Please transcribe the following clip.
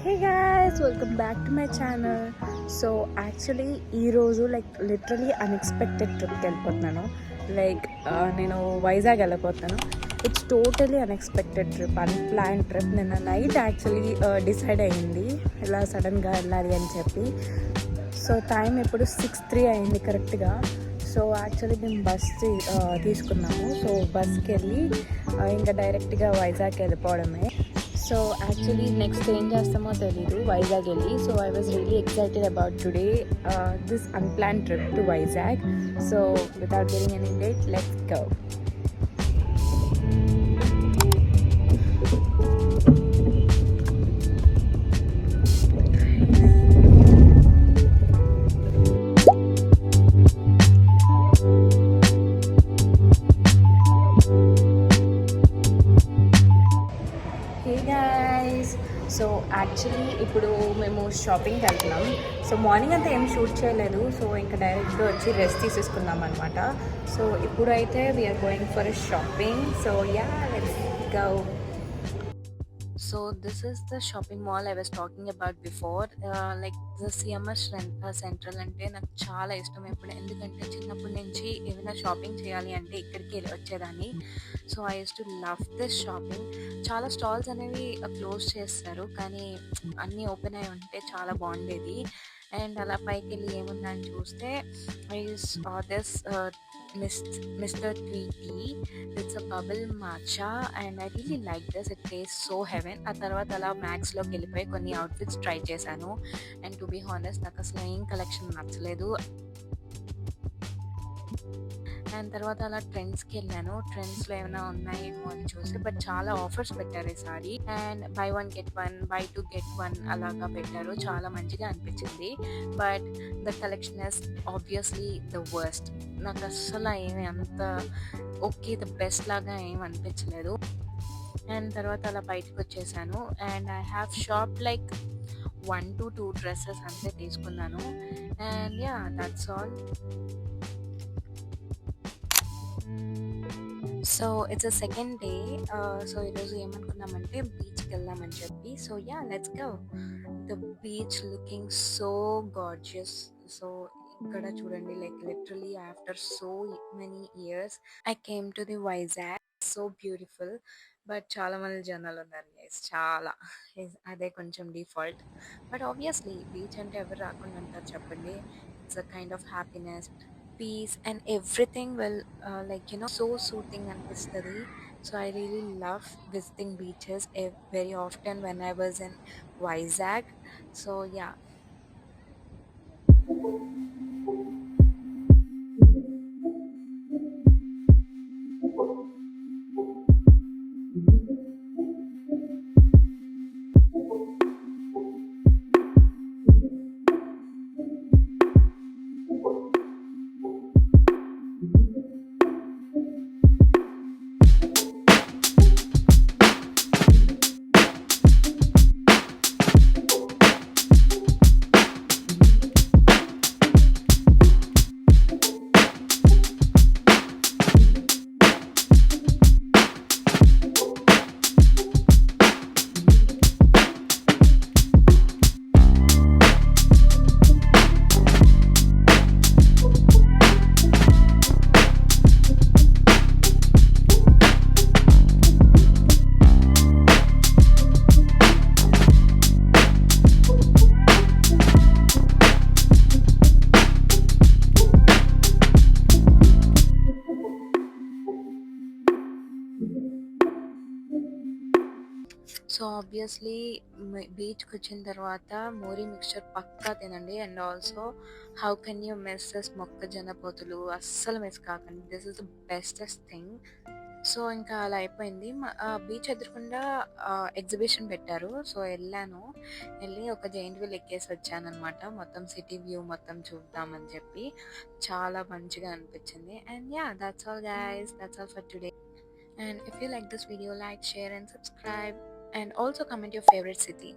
Hey guys, welcome back to my channel. So actually ఈరోజు literally unexpected ట్రిప్కి వెళ్ళిపోతున్నాను. నేను వైజాగ్ వెళ్ళిపోతాను. It's totally unexpected trip, unplanned trip. నిన్న నైట్ యాక్చువల్లీ డిసైడ్ అయ్యింది ఇలా సడన్గా వెళ్ళాలి అని చెప్పి. సో టైం ఇప్పుడు 6:03 అయింది కరెక్ట్గా. సో యాక్చువల్లీ మేము బస్ తీసుకున్నాము. సో బస్కి వెళ్ళి ఇంకా డైరెక్ట్గా వైజాగ్ వెళ్ళిపోవడమే. సో యాక్చువల్లీ నెక్స్ట్ ఏం చేస్తామో తెలీదు వైజాగ్ వెళ్ళి. So I was really excited about today this unplanned trip to Vizag. So without getting any late, let's go. So actually ఇప్పుడు మేము షాపింగ్కి వెళ్తున్నాం. సో మార్నింగ్ అంతా ఏం షూట్ చేయలేదు. సో ఇంకా డైరెక్ట్గా వచ్చి రెస్ట్ తీసేసుకున్నాం అనమాట. సో ఇప్పుడు అయితే we are going for shopping. So yeah, let's go. So this is the shopping mall I was talking about before. Like the CMS Central అంటే నాకు చాలా ఇష్టం ఎప్పుడు, ఎందుకంటే చిన్నప్పటి నుంచి ఏమైనా షాపింగ్ చేయాలి అంటే ఇక్కడికి వచ్చేదాన్ని. So I use to love this shopping. చాలా స్టాల్స్ అనేవి క్లోజ్ చేస్తారు, కానీ అన్నీ ఓపెన్ అయి ఉంటే చాలా బాగుండేది. అండ్ అలా పైకి వెళ్ళి ఏముందని చూస్తే this Mr. Tweety. It's a bubble matcha and I really like this. It tastes so heaven. ఆ తర్వాత అలా మ్యాక్స్లోకి వెళ్ళిపోయి కొన్ని అవుట్ఫిట్స్ ట్రై చేశాను. అండ్ టు బీ హానెస్ట్ నాకు అసలు ఏం కలెక్షన్ నచ్చలేదు. అండ్ తర్వాత అలా ట్రెండ్స్కి వెళ్ళాను. ట్రెండ్స్లో ఏమైనా ఉన్నాయేమో అని చూసి, బట్ చాలా ఆఫర్స్ పెట్టారు ఈసారి. And buy 1 get 1, buy 2 get 1 అలాగా పెట్టారు. చాలా మంచిగా అనిపించింది. But the collection is obviously the worst. నాకు అస్సలు ఏమి అంత ఓకే ద బెస్ట్ లాగా ఏమి అనిపించలేదు. అండ్ తర్వాత అలా బయటకు వచ్చేసాను. And I have shop 1 to 2 dresses అంతే తీసుకున్నాను. And yeah, that's all. So it's a second day. So ఈరోజు ఏమనుకున్నామంటే బీచ్కి వెళ్దామని చెప్పి. So yeah, let's go. The beach looking so gorgeous. So ఇక్కడ చూడండి, literally after so many years I came to the Vizag. So beautiful. But చాలా మంది జనాలు ఉన్నారు గైస్, చాలా. అదే కొంచెం డిఫాల్ట్. బట్ ఆబ్వియస్లీ బీచ్ అంటే ఎవరు రాకుండా ఉంటారు చెప్పండి. It's a kind of happiness, peace, and everything will so soothing anpistadi. So I really love visiting beaches very often when I was in Vizag. So yeah. So obviously బీచ్కి వచ్చిన తర్వాత mori mixture పక్కా తినండి. And also how can you miss this మొక్కజొన్న పొతులు, అస్సలు miss కాకండి. This is the bestest thing. So ఇంకా అలా అయిపోయింది. బీచ్ ఎదురుకుండా ఎగ్జిబిషన్ పెట్టారు. సో వెళ్ళి ఒక జైంట్ వీల్ ఎక్కేసి వచ్చాను అనమాట. మొత్తం సిటీ వ్యూ మొత్తం చూద్దామని చెప్పి చాలా మంచిగా అనిపించింది. And yeah, that's all guys, that's all for today. And if you like this video, like, share and subscribe, and also comment your favorite city.